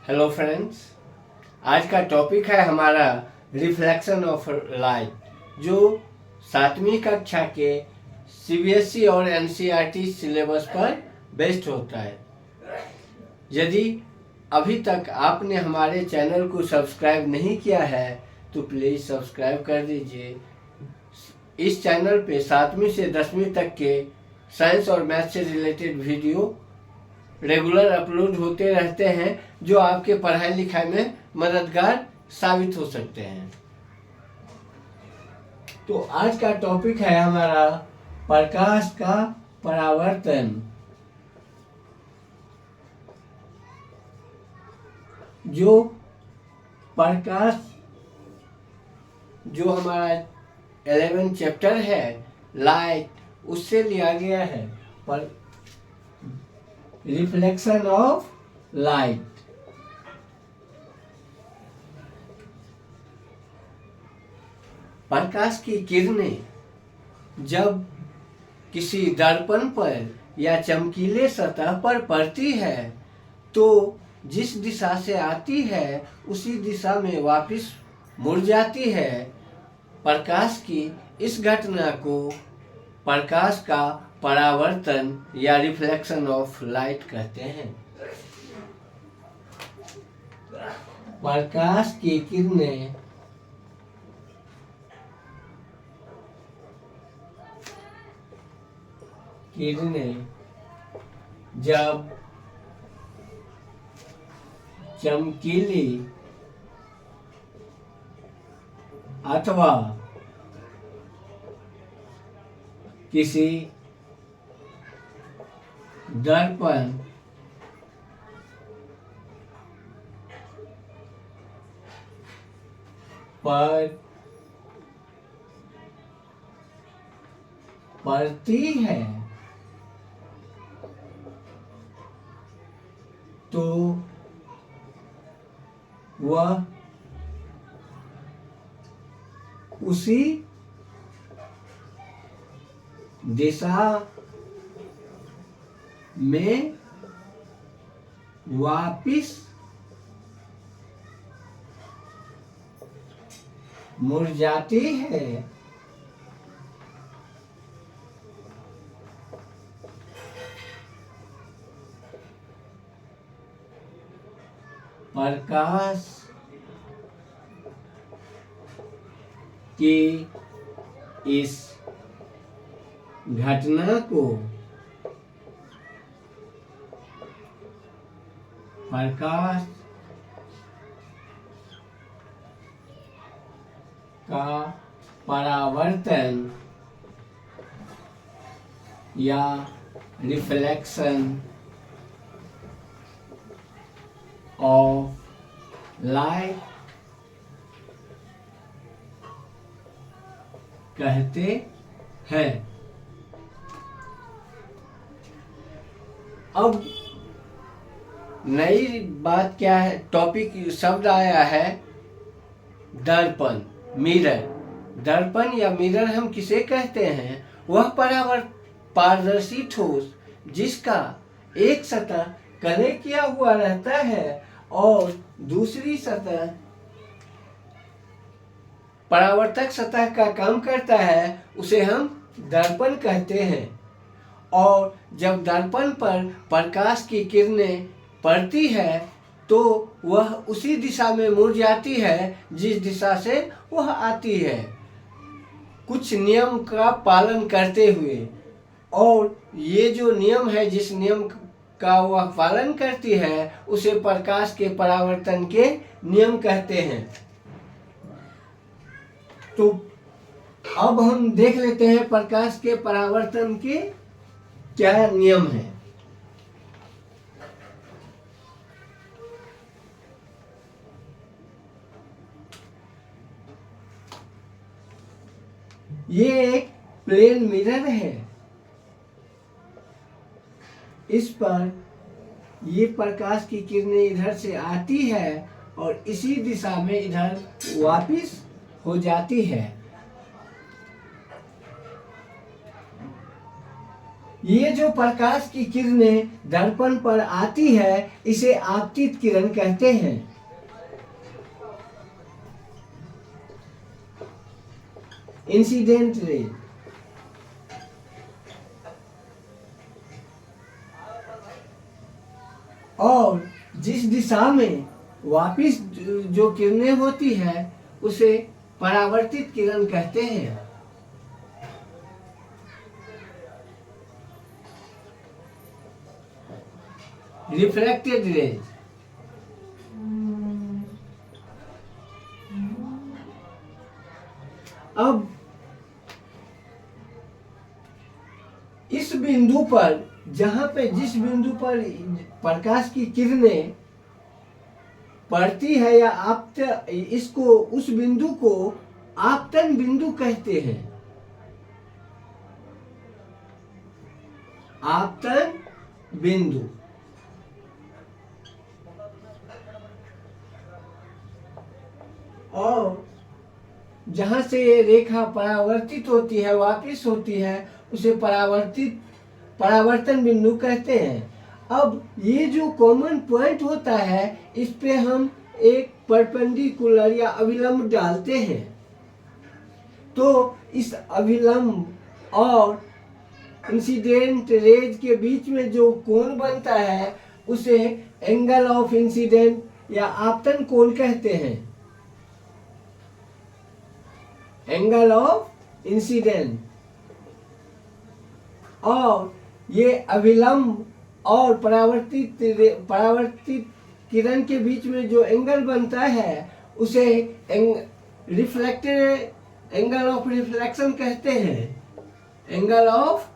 Hello friends, आज का topic है हमारा रिफ्लेक्शन ऑफ लाइट, जो 7वीं कक्षा के सीबीएसई और एनसीईआरटी सिलेबस पर बेस्ड होता है। यदि अभी तक आपने हमारे चैनल को सब्सक्राइब नहीं किया है तो प्लीज़ सब्सक्राइब कर दीजिए। इस चैनल पे 7वीं से 10वीं तक के साइंस और मैथ से रिलेटेड वीडियो रेगुलर अपलोड होते रहते हैं, जो आपके पढ़ाई लिखाई में मददगार साबित हो सकते हैं। तो आज का टॉपिक है हमारा प्रकाश का परावर्तन। जो प्रकाश जो हमारा 11 चैप्टर है लाइट, उससे लिया गया है पर रिफ्लेक्शन ऑफ लाइट। प्रकाश की किरणें जब किसी दर्पण पर या चमकीले सतह पर पड़ती है तो जिस दिशा से आती है उसी दिशा में वापस मुड़ जाती है। प्रकाश की इस घटना को प्रकाश का परावर्तन या रिफ्लेक्शन ऑफ लाइट कहते हैं। प्रकाश की किरणें जब चमकीली अथवा किसी दर्पण पर पड़ती है तो वह उसी दिशा में वापिस मुड़ जाती है। प्रकाश की इस घटना को प्रकाश का परावर्तन या रिफ्लेक्शन ऑफ लाइट कहते हैं। अब नई बात क्या है, टॉपिक शब्द आया है दर्पण, मिरर। दर्पण या मिरर हम किसे कहते हैं? वह पारदर्शी ठोस जिसका एक सतह कले किया हुआ रहता है और दूसरी सतह परावर्तक सतह का काम करता है, उसे हम दर्पण कहते हैं। और जब दर्पण पर प्रकाश की किरणें पड़ती है तो वह उसी दिशा में मुड़ जाती है जिस दिशा से वह आती है, कुछ नियम का पालन करते हुए। और ये जो नियम है, जिस नियम का वह पालन करती है, उसे प्रकाश के परावर्तन के नियम कहते हैं। तो अब हम देख लेते हैं प्रकाश के परावर्तन के क्या नियम है। ये एक प्लेन मिरर है। इस पर ये प्रकाश की किरणें इधर से आती है और इसी दिशा में इधर वापिस हो जाती है। ये जो प्रकाश की किरणें दर्पण पर आती है इसे आपतित किरण कहते हैं। Incident ray. और जिस दिशा में वापिस जो किरणें होती है उसे परावर्तित किरण कहते हैं। Reflected raise. अब इस बिंदु पर जहां पे जिस बिंदु पर प्रकाश की किरणें पड़ती है या इसको उस बिंदु को आपतन बिंदु कहते हैं। आपतन बिंदु। और जहां से ये रेखा परावर्तित होती है वापिस होती है उसे परावर्तन बिंदु कहते हैं। अब ये जो कॉमन पॉइंट होता है इस पे हम एक परपेंडिकुलर या अभिलंब डालते हैं, तो इस अभिलंब और इंसिडेंट रेज के बीच में जो कोण बनता है उसे एंगल ऑफ इंसिडेंट या आपतन कोण कहते हैं। Angle of incident. और ये अभिलंब और परावर्तित किरण के बीच में जो एंगल बनता है उसे रिफ्लेक्टेड एंगल ऑफ रिफ्लेक्शन कहते हैं। Angle of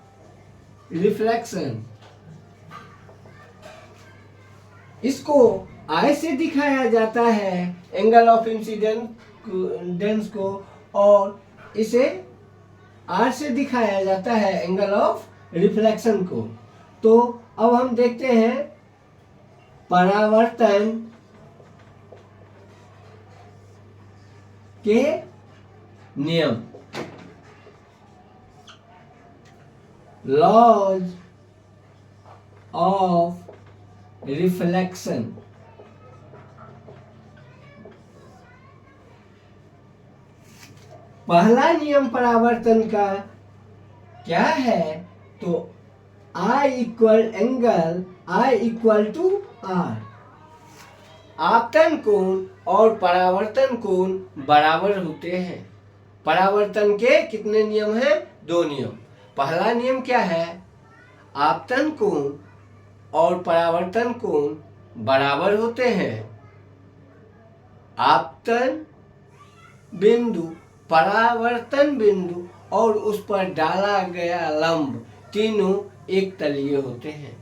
reflection. इसको आई से दिखाया जाता है एंगल ऑफ इंसिडेंस को, और इसे आर से दिखाया जाता है एंगल ऑफ रिफ्लेक्शन को। तो अब हम देखते हैं परावर्तन के नियम। Laws of reflection. पहला नियम परावर्तन का क्या है? तो I equal angle I equal to R। आपतन कोण और परावर्तन कोण बराबर होते हैं। परावर्तन के कितने नियम हैं? 2 नियम। पहला नियम क्या है? आपतन कोण और परावर्तन कोण बराबर होते हैं। आपतन बिंदु, परावर्तन बिंदु और उस पर डाला गया लंब तीनों एक तलीय होते हैं।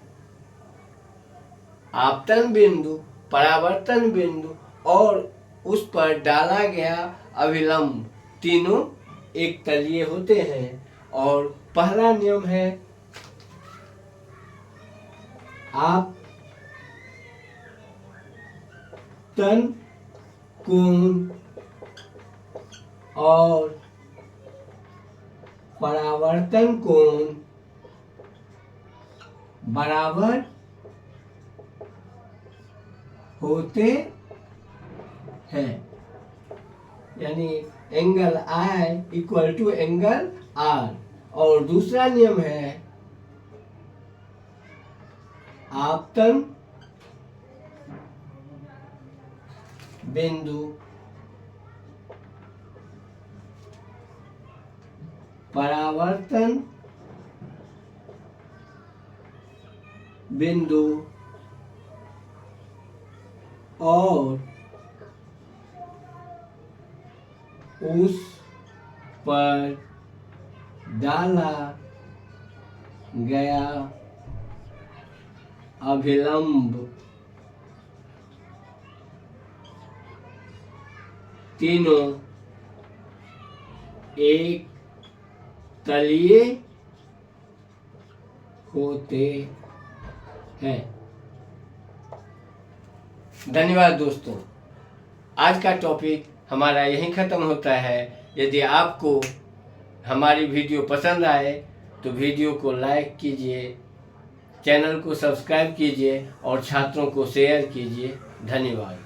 आपतन बिंदु, परावर्तन बिंदु और उस पर डाला गया अभिलंब तीनों एक तलीय होते हैं। और पहला नियम है आपतन कोण और परावर्तन कोण बराबर होते हैं। यानी angle I equal to angle R। और दूसरा नियम है आपतन बिंदु, परावर्तन बिंदु और उस पर डाला गया अभिलंब तीनों एक तलीय होते हैं। धन्यवाद दोस्तों। आज का टॉपिक हमारा यहीं ख़त्म होता है। यदि आपको हमारी वीडियो पसंद आए तो वीडियो को लाइक कीजिए, चैनल को सब्सक्राइब कीजिए और छात्रों को शेयर कीजिए। धन्यवाद।